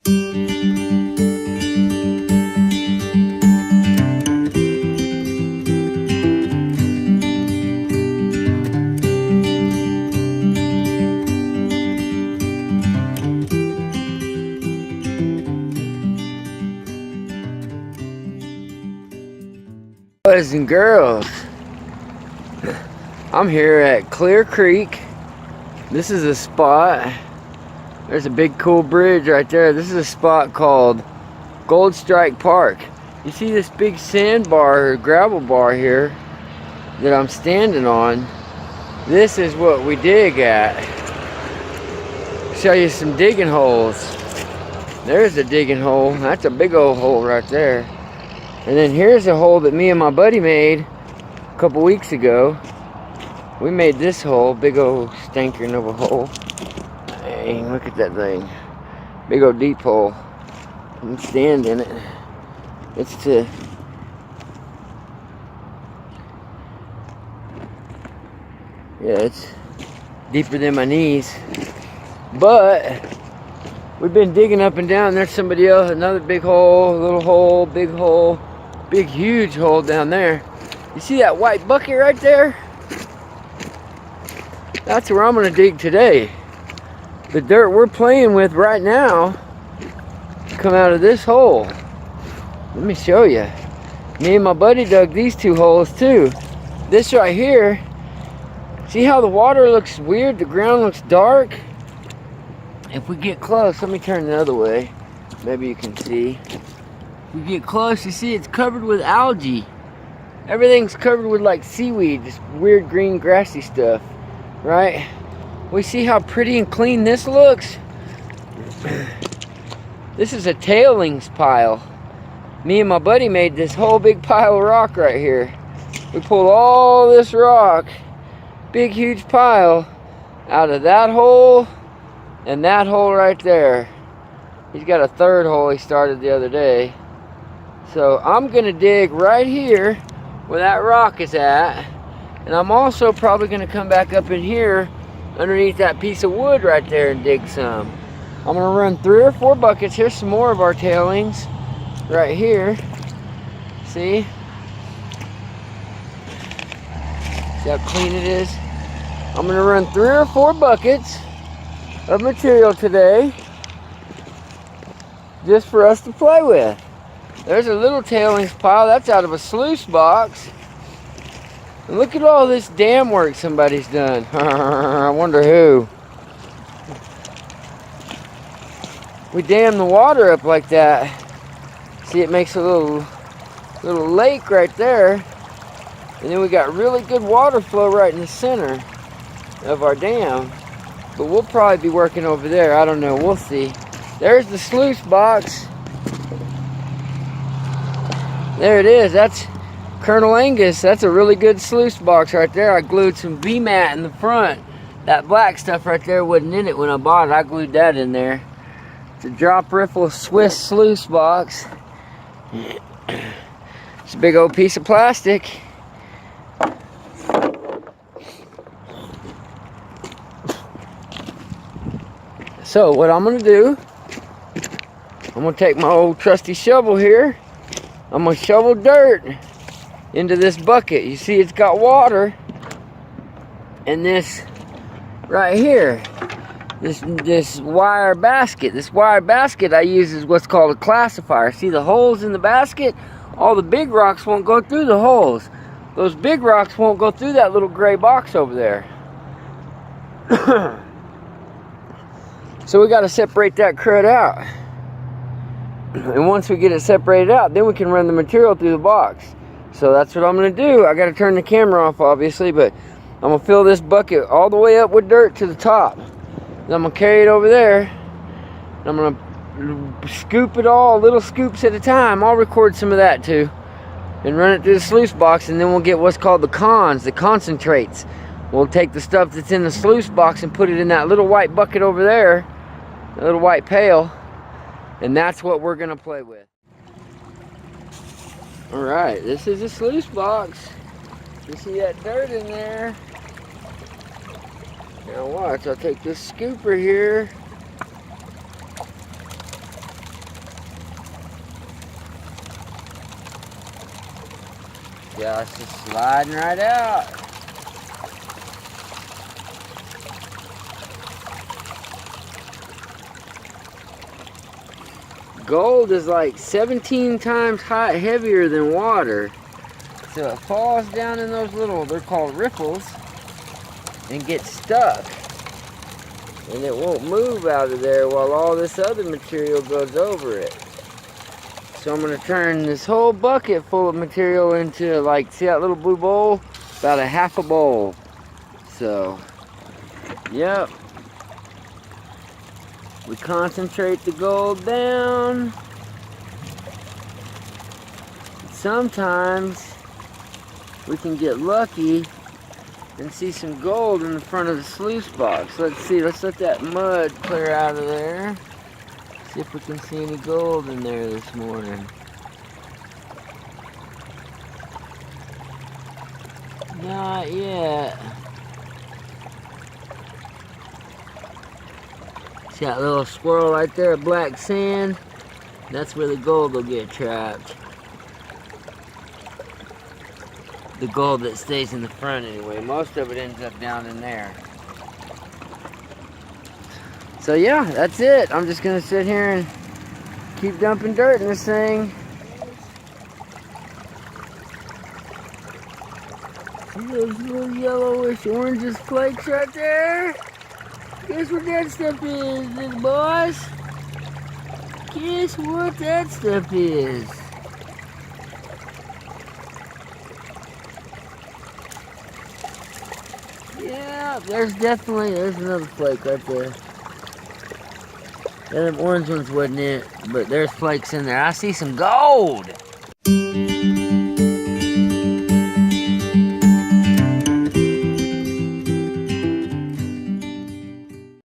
Boys and girls, I'm here at Clear Creek. This is a spot. There's a big cool bridge right there. This is a spot called Gold Strike Park. You see this big sandbar or gravel bar here that I'm standing on? This is what we dig at. Show you some digging holes. There's a digging hole. That's a big old hole right there. And then here's a hole that me and my buddy made a couple weeks ago. We made this hole, big old stinking of a hole. Dang, look at that thing. Big old deep hole. You can stand in it. It's it's deeper than my knees. But we've been digging up and down. There's somebody else, another big hole, little hole, big hole. Big huge hole down there. You see that white bucket right there? That's where I'm gonna dig today. The dirt we're playing with right now come out of this hole. Let me show you. Me and my buddy dug these two holes too. This right here, see how the water looks weird? The ground looks dark. If we get close, let me turn the other way. Maybe you can see. We get close, you see it's covered with algae. Everything's covered with like seaweed, this weird green grassy stuff, right? We see how pretty and clean this looks. This is a tailings pile. Me and my buddy made this whole big pile of rock right here. We pulled all this rock, big huge pile, out of that hole and that hole right there. He's got a third hole he started the other day. So I'm gonna dig right here where that rock is at, and I'm also probably gonna come back up in here underneath that piece of wood right there and dig some. I'm gonna run 3 or 4 buckets. Here's some more of our tailings right here. See? See how clean it is? I'm gonna run 3 or 4 buckets of material today just for us to play with. There's a little tailings pile. That's out of a sluice box. And look at all this dam work somebody's done. I wonder who. We dam the water up like that. See, it makes a little lake right there. And then we got really good water flow right in the center of our dam. But we'll probably be working over there. I don't know. We'll see. There's the sluice box. There it is. That's Colonel Angus. That's a really good sluice box right there. I glued some V-mat in the front. That black stuff right there wasn't in it when I bought it. I glued that in there. It's a drop riffle Swiss sluice box. It's a big old piece of plastic. So what I'm gonna do, I'm gonna take my old trusty shovel here. I'm gonna shovel dirt into this bucket. You see it's got water. And this right here, this wire basket. This wire basket I use is what's called a classifier. See the holes in the basket? All the big rocks won't go through the holes. Those big rocks won't go through that little gray box over there. So we gotta separate that crud out. And once we get it separated out, then we can run the material through the box. So that's what I'm gonna do. I gotta turn the camera off, obviously, but I'm gonna fill this bucket all the way up with dirt to the top. Then I'm gonna carry it over there. And I'm gonna scoop it all, little scoops at a time. I'll record some of that too. And run it through the sluice box, and then we'll get what's called the concentrates. We'll take the stuff that's in the sluice box and put it in that little white bucket over there, a little white pail. And that's what we're gonna play with. All right, this is a sluice box. You see that dirt in there? Now watch, I'll take this scooper here. Yeah, it's just sliding right out. Gold is like 17 times heavier than water. So it falls down in those little, they're called ripples, and gets stuck. And it won't move out of there while all this other material goes over it. So I'm gonna turn this whole bucket full of material into, like, see that little blue bowl? About a half a bowl. So, yep. We concentrate the gold down. Sometimes we can get lucky and see some gold in the front of the sluice box. Let's see, let's let that mud clear out of there. See if we can see any gold in there this morning. Not yet. See that little swirl right there of black sand? That's where the gold will get trapped. The gold that stays in the front anyway. Most of it ends up down in there. So yeah, that's it. I'm just gonna sit here and keep dumping dirt in this thing. See those little yellowish orangish flakes right there? Guess what that stuff is, little boys? Guess what that stuff is? Yeah, there's another flake right there. Yeah, them orange ones wasn't it, but there's flakes in there. I see some gold.